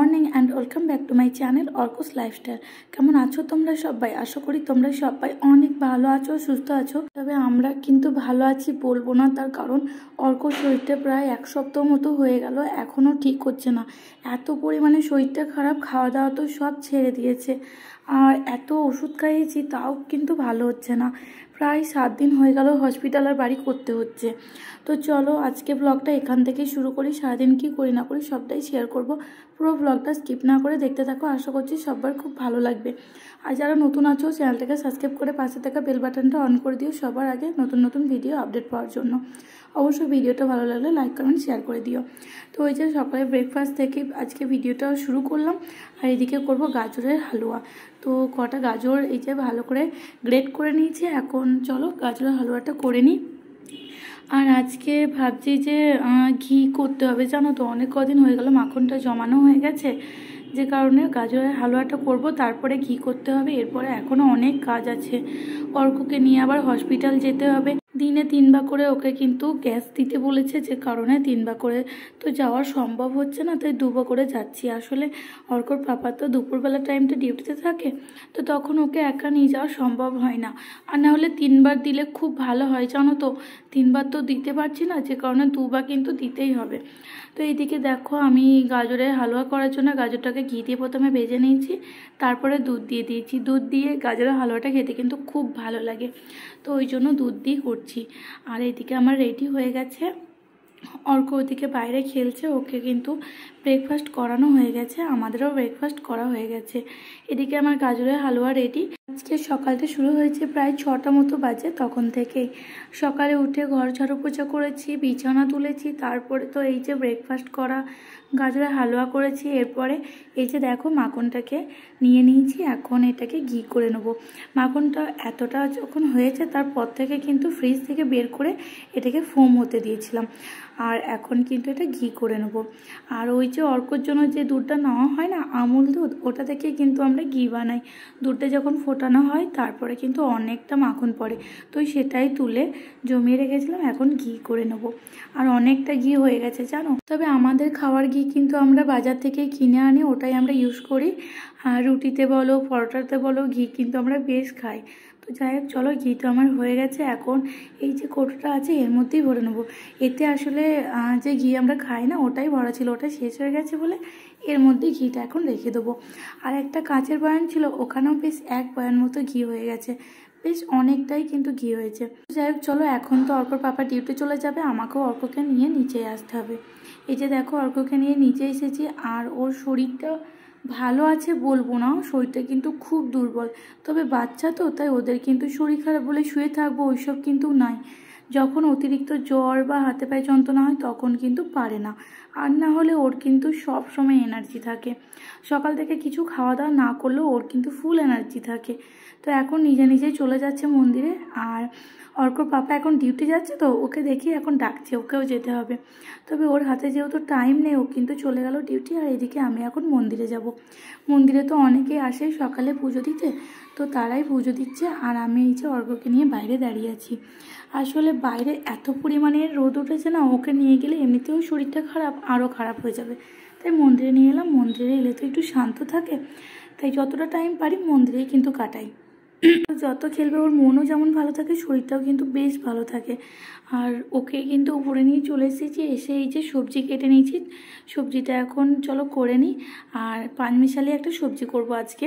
Morning and welcome back to my channel Arko's lifestyle. কেমন আছো তোমরা সবাই? আশা করি তোমরা সবাই অনেক ভালো আছো, সুস্থ আছো। তবে আমরা কিন্তু ভালো আছি বলবো না, তার কারণ অর্কর শরীরটা প্রায় এক সপ্তাহ মতো হয়ে গেল, এখনও ঠিক হচ্ছে না। এত পরিমাণে শরীরটা খারাপ, খাওয়া দাওয়া তো সব ছেড়ে দিয়েছে, আর এত ওষুধ খাইয়েছি তাও কিন্তু ভালো হচ্ছে না। প্রায় 7 দিন হয়ে গেল হসপিটাল আর বাড়ি করতে হচ্ছে। তো চলো আজকে ব্লগটা এখান থেকে শুরু করি। সারাদিন কি করি না করি সবটাই শেয়ার করব। পুরো ব্লগটা স্কিপ না করে দেখতে থাকো, আশা করছি সবার খুব ভালো লাগবে। আর যারা নতুন আছো চ্যানেলটাকে সাবস্ক্রাইব করে পাশে থাকা বেল বাটনটা অন করে দিও সবার আগে নতুন নতুন ভিডিও আপডেট পাওয়ার জন্য। অবশ্যই ভিডিওটা ভালো লাগলে লাইক কমেন্ট শেয়ার করে দিও। তো ওই যে সকালে ব্রেকফাস্ট থেকে আজকে ভিডিওটা শুরু করলাম। আর এদিকে করব গাজরের হালুয়া। তো কটা গাজর এই যে ভালো করে গ্রেট করে নিয়েছি, এখন চলো গাজরের হালুয়াটা করে নিই। আর আজকে ভাবছি যে ঘি করতে হবে, জানো তো অনেক কদিন হয়ে গেল মাখনটা জমানো হয়ে গেছে, যে কারণে গাজরের হালুয়াটা করব, তারপরে ঘি করতে হবে। এরপরে এখনও অনেক কাজ আছে, অর্ককে নিয়ে আবার হসপিটাল যেতে হবে। দিনে 3 বার করে ওকে কিন্তু গ্যাস দিতে বলেছে, যে কারণে 3 বার করে তো যাওয়া সম্ভব হচ্ছে না, তাই 2 বার করে যাচ্ছি। আসলে অর্কর পাপা তো দুপুরবেলা টাইমটা ডিউটিতে থাকে, তো তখন ওকে একা নিয়ে যাওয়া সম্ভব হয় না। আর না হলে 3 বার দিলে খুব ভালো হয়, জানো তো 3 বার তো দিতে পারছি না, যে কারণে 2 বার কিন্তু দিতেই হবে। তো এইদিকে দেখো আমি গাজরের হালুয়া করার জন্য গাজরটাকে ঘি দিয়ে প্রথমে ভেজে নিয়েছি, তারপরে দুধ দিয়ে দিয়েছি। দুধ দিয়ে গাজরের হালুয়াটা খেতে কিন্তু খুব ভালো লাগে, তো ওই জন্য দুধ দিয়ে করছি। আর এইদিকে আমার রেডি হয়ে গেছে, অর্ক ওদিকে বাইরে খেলছে, ওকে কিন্তু ব্রেকফাস্ট করানো হয়ে গেছে, আমাদেরও ব্রেকফাস্ট করা হয়ে গেছে। এদিকে আমার গাজরের হালুয়া রেডি। আজকে সকালটা শুরু হয়েছে প্রায় 6টা মতো বাজে, তখন থেকেই সকালে উঠে ঘর ঝাড়ু পোছা করেছি, বিছানা তুলেছি, তারপরে তো এই যে ব্রেকফাস্ট করা, গাজরের হালুয়া করেছি। এরপরে এই যে দেখো মাখনটাকে নিয়ে নিয়েছি, এখন এটাকে ঘি করে নেব। মাখনটা এতটা যখন হয়েছে তারপর থেকে কিন্তু ফ্রিজ থেকে বের করে এটাকে ফোম হতে দিয়েছিলাম, আর এখন কিন্তু এটা ঘি করে নেব। আর ওই যে অর্কর জন্য যে দুধটা নেওয়া হয় না, আমুল দুধ, ওটা থেকে কিন্তু আমরা ঘি বানাই। দুধটা যখন ফোটানো হয় তারপরে কিন্তু অনেকটা মাখন পড়ে, তো সেটাই তুলে জমিয়ে রেখেছিলাম, এখন ঘি করে নেব। আর অনেকটা ঘি হয়ে গেছে জানো। তবে আমাদের খাওয়ার ঘি কিন্তু আমরা বাজার থেকে কিনে আনি, ওটাই আমরা ইউজ করি। আর রুটিতে বলো পরোটাতে বলো ঘি কিন্তু আমরা বেশ খাই। তো যাই হোক চলো, ঘি তো আমার হয়ে গেছে, এখন এই যে কৌটোটা আছে এর মধ্যেই ভরে নেবো। এতে আসলে যে ঘি আমরা খাই না ওটাই ভরা ছিল, ওটা শেষ হয়ে গেছে বলে এর মধ্যে ঘিটা এখন রেখে দেবো। আর একটা কাঁচের বয়াম ছিল, ওখানেও বেশ 1 বয়াম মতো ঘি হয়ে গেছে, বেশ অনেকটাই কিন্তু ঘি হয়েছে। যাই হোক চলো, এখন তো অর্কর পাপা ডিউটি চলে যাবে, আমাকেও অর্ককে নিয়ে নিচে আসতে হবে। এই যে দেখো অর্ককে নিয়ে নিচে এসেছি, আর ওর শরীরটা ভালো আছে বলবো না, শরীরটা কিন্তু খুব দুর্বল। তবে বাচ্চা তো, তাই ওদের কিন্তু শরীর খারাপ বলে শুয়ে থাকবো ওইসব কিন্তু নাই। যখন অতিরিক্ত জ্বর বা হাতে পায়ে যন্ত্রণা হয় তখন কিন্তু পারে না, আর না হলে ওর কিন্তু সব সময় এনার্জি থাকে। সকাল থেকে কিছু খাওয়া দাওয়া না করলেও ওর কিন্তু ফুল এনার্জি থাকে। তো এখন নিজে নিজেই চলে যাচ্ছে মন্দিরে। আর অর্কর পাপা এখন ডিউটি যাচ্ছে, তো ওকে দেখি এখন ডাকছে, ওকেও যেতে হবে। তবে ওর হাতে যেহেতু টাইম নেই, ও কিন্তু চলে গেল ডিউটি। আর এদিকে আমি এখন মন্দিরে যাব। মন্দিরে তো অনেকেই আসে সকালে পুজো দিতে, তো তারাই পুজো দিচ্ছে, আর আমি এই যে অর্ককে নিয়ে বাইরে দাঁড়িয়ে আছি। আসলে বাইরে এত পরিমাণে রোদ উঠেছে না, ওকে নিয়ে গেলে এমনিতেও শরীরটা খারাপ, আরও খারাপ হয়ে যাবে। তাই মন্দিরে নিয়ে এলাম, মন্দিরে এলে তো একটু শান্ত থাকে, তাই যতটা টাইম পারি মন্দিরেই কিন্তু কাটাই। যত খেলবে ওর মনও যেমন ভালো থাকে, শরীরটাও কিন্তু বেশ ভালো থাকে। আর ওকে কিন্তু উপরে নিয়ে চলে এসেছি, এসে এই যে সবজি কেটে নিয়েছি, সবজিটা এখন চলো করে নিই। আর পাঁচমিশালি একটা সবজি করব আজকে।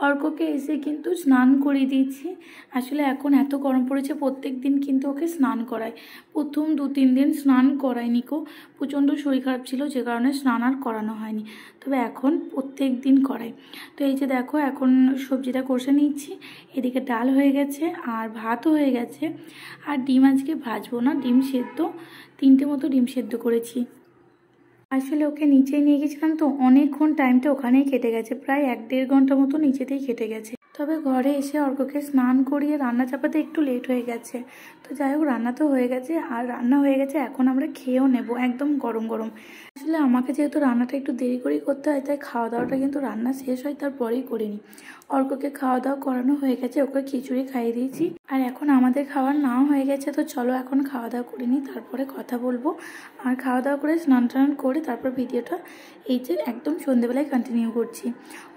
অর্ককে এসে কিন্তু স্নান করিয়ে দিয়েছি। আসলে এখন এত গরম পড়েছে, প্রত্যেক দিন কিন্তু ওকে স্নান করাই। প্রথম 2-3 দিন স্নান করাইনি কো, প্রচণ্ড শরীর খারাপ ছিল, যে কারণে স্নান আর করানো হয়নি। তবে এখন প্রত্যেক দিন করাই। তো এই যে দেখো এখন সবজিটা কষে নিচ্ছি, এদিকে ডাল হয়ে গেছে আর ভাতও হয়ে গেছে। আর ডিম আজকে ভাজবো না, ডিম সেদ্ধ 3টে মতো ডিম সেদ্ধ করেছি। আসলে ওকে নিচে নিয়ে গেছিলাম, তো অনেকক্ষণ টাইমটা ওখানেই কেটে গেছে, প্রায় 1-1.5 ঘন্টা মতো নিচেতেই কেটে গেছে। তো তবে ঘরে এসে অর্ককে স্নান করিয়ে রান্না চাপাতে একটু লেট হয়ে গেছে। তো যাই হোক, রান্না তো হয়ে গেছে, আর রান্না হয়ে গেছে, এখন আমরা খেয়েও নেব একদম গরম গরম। আসলে আমাকে যেহেতু রান্নাটা একটু দেরি করেই করতে হয়, তাই খাওয়া দাওয়াটা কিন্তু রান্না শেষ হয় তারপরেই করিনি। অর্ককে খাওয়া দাওয়া করানো হয়ে গেছে, ওকে খিচুড়ি খাইয়ে দিয়েছি, আর এখন আমাদের খাওয়ার নাও হয়ে গেছে। তো চলো এখন খাওয়া দাওয়া করিনি, তারপরে কথা বলবো। আর খাওয়া দাওয়া করে স্নান টান করে তারপর ভিডিওটা এই যে একদম সন্ধ্যেবেলায় কন্টিনিউ করছি।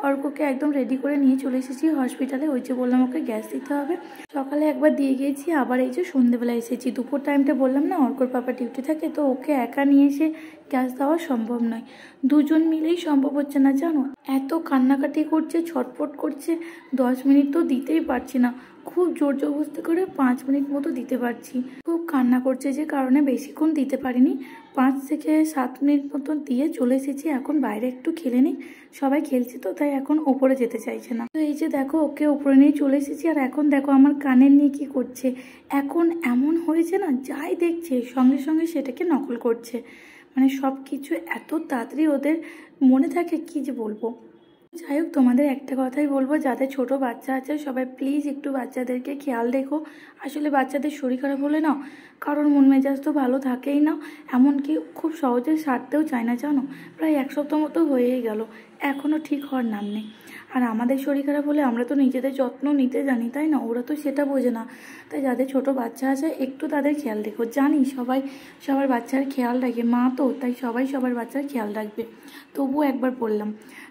অর্ককে একদম রেডি করে নিয়ে চলে এসেছি হসপিটালে। ওই যে বললাম ওকে গ্যাস দিতে হবে, সকালে একবার দিয়ে গিয়েছি, আবার এই যে সন্ধ্যেবেলায় এসেছি। দুপুর টাইমটা বললাম না অর্কর পাপা ডিউটি থাকে, তো ওকে একা নিয়ে এসে গ্যাস দেওয়া সম্ভব নয়, দুজন মিলেই সম্ভব হচ্ছে না জানো। এত কান্নাকাটি করছে, ছটফট করছে, 10 মিনিট তো দিতেই পারছি না, খুব জোর জবরদস্তি করে 5 মিনিট মতো দিতে পারছি। খুব কান্না করছে, যে কারণে বেশিক্ষণ দিতে পারিনি, 5 থেকে 7 মিনিট মতন দিয়ে চলে এসেছি। এখন বাইরে একটু খেলে নিই, সবাই খেলছে তো, তাই এখন ওপরে যেতে চাইছে না। তো এই যে দেখো ওকে ওপরে নিয়ে চলে এসেছি, আর এখন দেখো আমার কানের নিয়ে কি করছে। এখন এমন হয়েছে না, যাই দেখছে সঙ্গে সঙ্গে সেটাকে নকল করছে, মানে সব কিছু এত তাড়াতাড়ি ওদের মনে থাকে কি যে বলবো। যাই হোক, তোমাদের একটা কথাই বলবো, যাদের ছোট বাচ্চা আছে সবাই প্লিজ একটু বাচ্চাদেরকে খেয়াল রেখো। আসলে বাচ্চাদের শরীর খারাপ হলে না কারোর মন মেজাজ তো ভালো থাকেই না, এমনকি খুব সহজে সারতেও চায় না জানো। প্রায় 1 সপ্তাহ মতো হয়েই গেল, এখনও ঠিক হওয়ার নাম নেই। আর আমাদের শরীর খারাপ হলে আমরা তো নিজেদের যত্ন নিতে জানি, তাই না? ওরা তো সেটা বোঝে না। তাই যাদের ছোট বাচ্চা আছে একটু তাদের খেয়াল রেখো। জানি সবাই সবার বাচ্চার খেয়াল রাখে, মা তো, তাই সবাই সবার বাচ্চার খেয়াল রাখবে, তবুও একবার বললাম।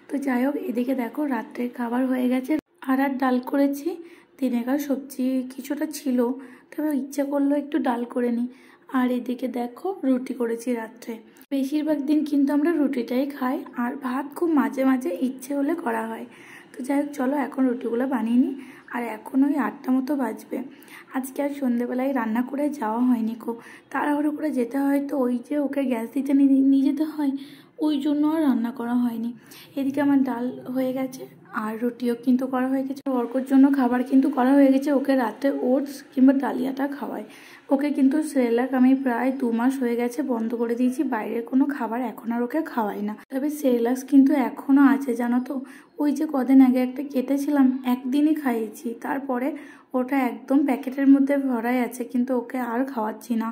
তো যাই হোক, এদিকে দেখো রাত্রের খাবার হয়ে গেছে, আর ডাল করেছি। দিনেকার সবজি কিছুটা ছিল, তবে ইচ্ছা করলো একটু ডাল করে নিই। আর এদিকে দেখো রুটি করেছি রাত্রে। বেশিরভাগ দিন কিন্তু আমরা রুটিটাই খাই, আর ভাত খুব মাঝে মাঝে ইচ্ছে হলে করা হয়। তো যাই হোক, চলো এখন রুটিগুলো বানিয়ে নিই। আর এখন ওই 8টা মতো বাজবে। আজকে আর সন্ধ্যেবেলায় রান্না করে যাওয়া হয়নি, খুব তাড়াহুড়ো করে যেতে হয়, তো ওই যে ওকে গ্যাস দিতে নিয়ে যেতে হয়, ওই জন্য আর রান্না করা হয়নি। এদিকে আমার ডাল হয়ে গেছে, আর রুটিও কিন্তু করা হয়ে গেছে। অর্কর জন্য খাবার কিন্তু করা হয়ে গেছে, ওকে রাতে ওটস কিংবা ডালিয়াটা খাওয়াই। ওকে কিন্তু সেরেলাক আমি প্রায় 2 মাস হয়ে গেছে বন্ধ করে দিয়েছি, বাইরের কোনো খাবার এখন আর ওকে খাওয়াই না। তবে সেরেলাক্স কিন্তু এখনও আছে জানো তো, ওই যে কদিন আগে একটা কেটেছিলাম, একদিনই খাইয়েছি, তারপরে ওটা একদম প্যাকেটের মধ্যে ভরাই আছে, কিন্তু ওকে আর খাওয়াচ্ছি না।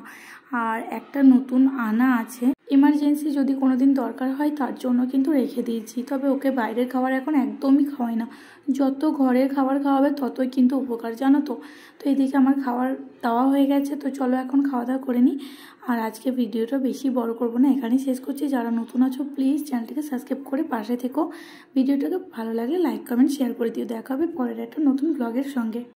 আর একটা নতুন আনা আছে, ইমার্জেন্সি যদি কোনো দিন দরকার হয় তার জন্য কিন্তু রেখে দিয়েছি। তবে ওকে বাইরের খাবার এখন একদমই খাওয়াই না, যত ঘরের খাবার খাওয়াবে ততই কিন্তু উপকার জানো তো। তো এদিকে আমার খাবার দেওয়া হয়ে গেছে, তো চলো এখন খাওয়া দাওয়া করে নিই। আর আজকে ভিডিওটা বেশি বড় করব না, এখানেই শেষ করছি। যারা নতুন আছো প্লিজ চ্যানেলটিকে সাবস্ক্রাইব করে পাশে থেকো। ভিডিওটাকে ভালো লাগলে লাইক কমেন্ট শেয়ার করে দিও। দেখা হবে পরের একটা নতুন ব্লগের সঙ্গে।